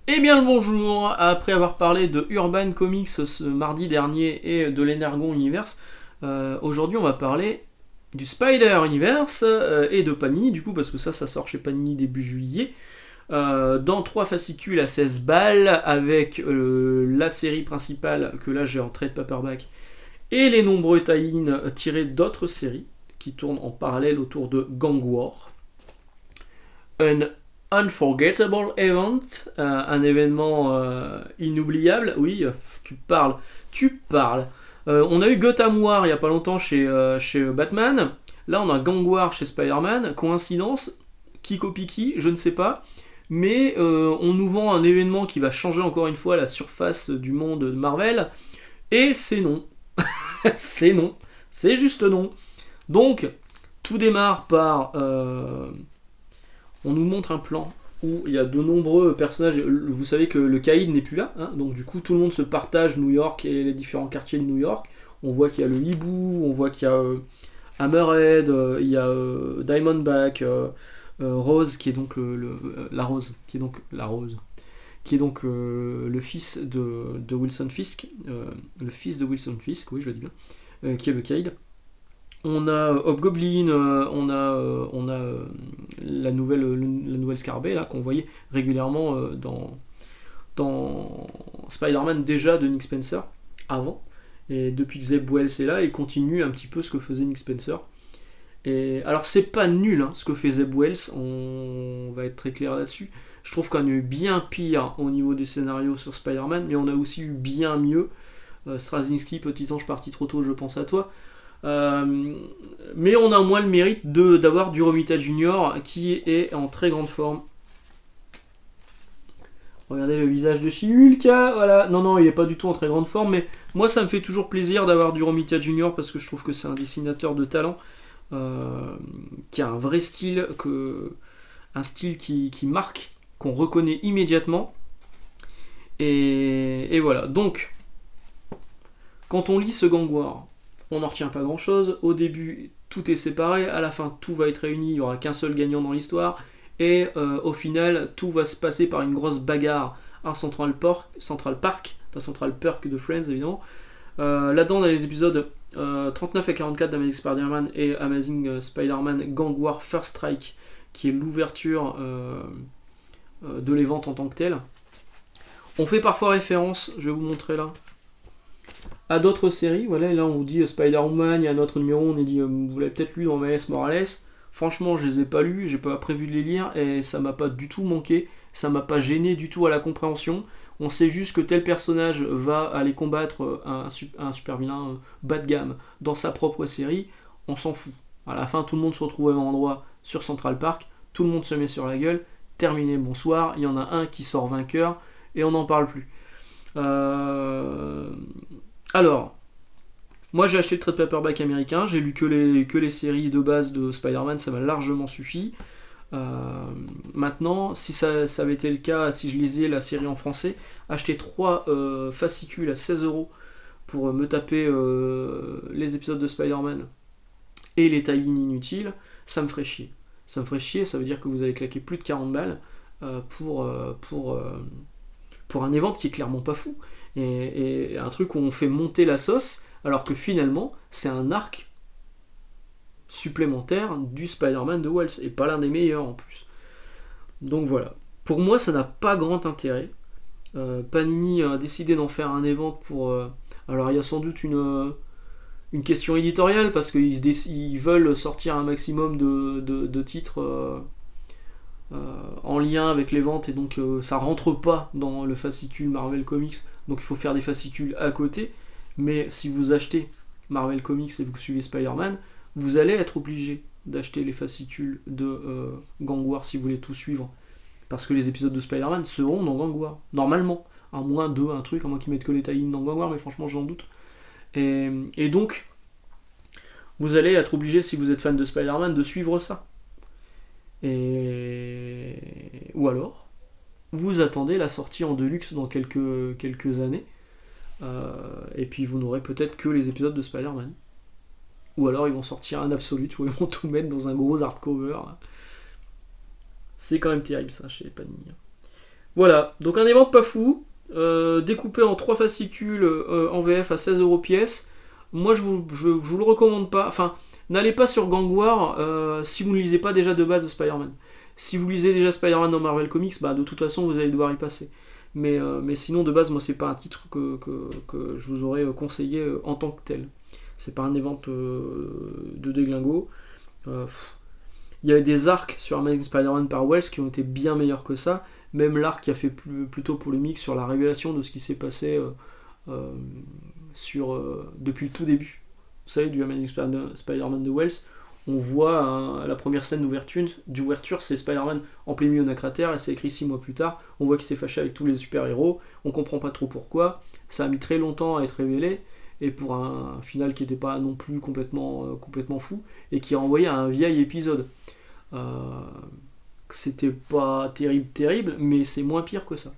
Eh bien le bonjour, après avoir parlé de Urban Comics ce mardi dernier et de l'Energon Universe, aujourd'hui on va parler du Spider Universe et de Panini du coup parce que ça sort chez Panini début juillet, dans 3 fascicules à 16 balles avec la série principale que là j'ai en trade paperback et les nombreux tie-in tirés d'autres séries qui tournent en parallèle autour de Gang War. Un unforgettable event, un événement inoubliable. Oui, tu parles. On a eu Gotham War il y a pas longtemps chez Batman. Là, on a Gang War chez Spider-Man. Coïncidence, qui copie qui, je ne sais pas. Mais on nous vend un événement qui va changer encore une fois la surface du monde de Marvel. Et c'est non. C'est non. C'est juste non. Donc, tout démarre par on nous montre un plan où il y a de nombreux personnages. Vous savez que le Caïd n'est plus là, hein, donc du coup tout le monde se partage New York et les différents quartiers de New York. On voit qu'il y a le Hibou, on voit qu'il y a Hammerhead, il y a Diamondback, Rose qui est donc la Rose, qui est donc la Rose, qui est donc le fils de Wilson Fisk, le fils de Wilson Fisk, oui je le dis bien, qui est le Caïd. On a Hobgoblin, on a la nouvelle Scarabée là qu'on voyait régulièrement dans Spider-Man déjà de Nick Spencer avant. Et depuis que Zeb Wells est là, il continue un petit peu ce que faisait Nick Spencer. Et alors c'est pas nul hein, ce que fait Zeb Wells, on va être très clair là-dessus. Je trouve qu'on a eu bien pire au niveau des scénarios sur Spider-Man, mais on a aussi eu bien mieux. Straczynski, petit ange parti trop tôt, je pense à toi. Mais on a au moins le mérite d'avoir du Romita Junior qui est en très grande forme. Regardez le visage de She-Hulk, voilà. Non, il est pas du tout en très grande forme, mais moi ça me fait toujours plaisir d'avoir du Romita Junior parce que je trouve que c'est un dessinateur de talent qui a un vrai style, un style qui marque, qu'on reconnaît immédiatement. Et voilà. Donc, quand on lit ce Gang War, on n'en retient pas grand chose. Au début, tout est séparé. À la fin, tout va être réuni. Il n'y aura qu'un seul gagnant dans l'histoire. Et au final, tout va se passer par une grosse bagarre à Central Park, pas Central Perk de Friends évidemment. Là-dedans, on a les épisodes 39 et 44 d'Amazing Spider-Man et Amazing Spider-Man Gang War First Strike, qui est l'ouverture de l'événement en tant que tel. On fait parfois référence, je vais vous montrer là, à d'autres séries. Voilà, et là on vous dit Spider-Man, il y a un autre numéro, on est dit, vous l'avez peut-être lu dans Miles Morales. Franchement, je les ai pas lus, j'ai pas prévu de les lire et ça m'a pas du tout manqué, ça m'a pas gêné du tout à la compréhension. On sait juste que tel personnage va aller combattre un super vilain bas de gamme dans sa propre série, on s'en fout. À la fin, tout le monde se retrouve au même endroit sur Central Park, tout le monde se met sur la gueule, terminé, bonsoir, il y en a un qui sort vainqueur et on n'en parle plus. Alors, moi j'ai acheté le trade paperback américain, j'ai lu que les séries de base de Spider-Man, ça m'a largement suffi. Maintenant, si ça avait été le cas, si je lisais la série en français, acheter 3 fascicules à 16€ pour me taper les épisodes de Spider-Man et les tie-in inutiles, ça me ferait chier. Ça me ferait chier, ça veut dire que vous allez claquer plus de 40 balles pour un event qui est clairement pas fou. Et un truc où on fait monter la sauce, alors que finalement, c'est un arc supplémentaire du Spider-Man de Wells, et pas l'un des meilleurs en plus. Donc voilà. Pour moi, ça n'a pas grand intérêt. Panini a décidé d'en faire un event pour... alors il y a sans doute une question éditoriale, parce qu'ils veulent sortir un maximum de titres en lien avec les ventes, et donc ça rentre pas dans le fascicule Marvel Comics, donc il faut faire des fascicules à côté. Mais si vous achetez Marvel Comics et vous suivez Spider-Man, vous allez être obligé d'acheter les fascicules de Gang War si vous voulez tout suivre, parce que les épisodes de Spider-Man seront dans Gang War, normalement, à moins un truc, à moins qu'ils mettent que les tie-in dans Gang War, mais franchement j'en doute. Et donc, vous allez être obligé, si vous êtes fan de Spider-Man, de suivre ça. Ou alors, vous attendez la sortie en deluxe dans quelques années, et puis vous n'aurez peut-être que les épisodes de Spider-Man. Ou alors ils vont sortir un Absolute où ils vont tout mettre dans un gros hardcover. C'est quand même terrible ça chez Panini. Voilà, donc un event pas fou, découpé en 3 fascicules en VF à 16€ pièce. Moi je vous le recommande pas, enfin n'allez pas sur Gang War si vous ne lisez pas déjà de base de Spider-Man. Si vous lisez déjà Spider-Man dans Marvel Comics, bah de toute façon vous allez devoir y passer. Mais sinon de base moi c'est pas un titre que je vous aurais conseillé en tant que tel. C'est pas un event de déglingo. Euh, Il y avait des arcs sur Amazing Spider-Man par Wells qui ont été bien meilleurs que ça. Même l'arc qui a fait plutôt polémique sur la révélation de ce qui s'est passé euh, depuis le tout début. Vous savez, du Amazing Spider-Man de Wells, on voit la première scène d'ouverture, c'est Spider-Man en plein milieu d'un cratère, et c'est écrit 6 mois plus tard. On voit qu'il s'est fâché avec tous les super-héros, on comprend pas trop pourquoi. Ça a mis très longtemps à être révélé, et pour un final qui n'était pas non plus complètement fou, et qui renvoyait à un vieil épisode. Euh, C'était pas terrible, mais c'est moins pire que ça.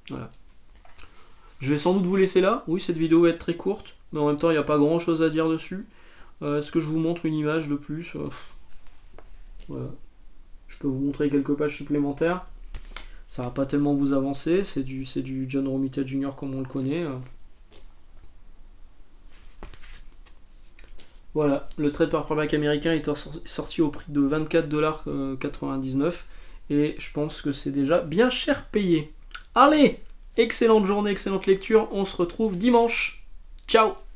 Voilà. Je vais sans doute vous laisser là. Oui, cette vidéo va être très courte, mais en même temps, il n'y a pas grand chose à dire dessus. Est-ce que je vous montre une image de plus voilà. Je peux vous montrer quelques pages supplémentaires. Ça va pas tellement vous avancer. C'est du John Romita Jr. comme on le connaît. Voilà, le trade paperback américain est sorti au prix de 24,99$ et je pense que c'est déjà bien cher payé. Allez, excellente journée, excellente lecture, on se retrouve dimanche. Ciao!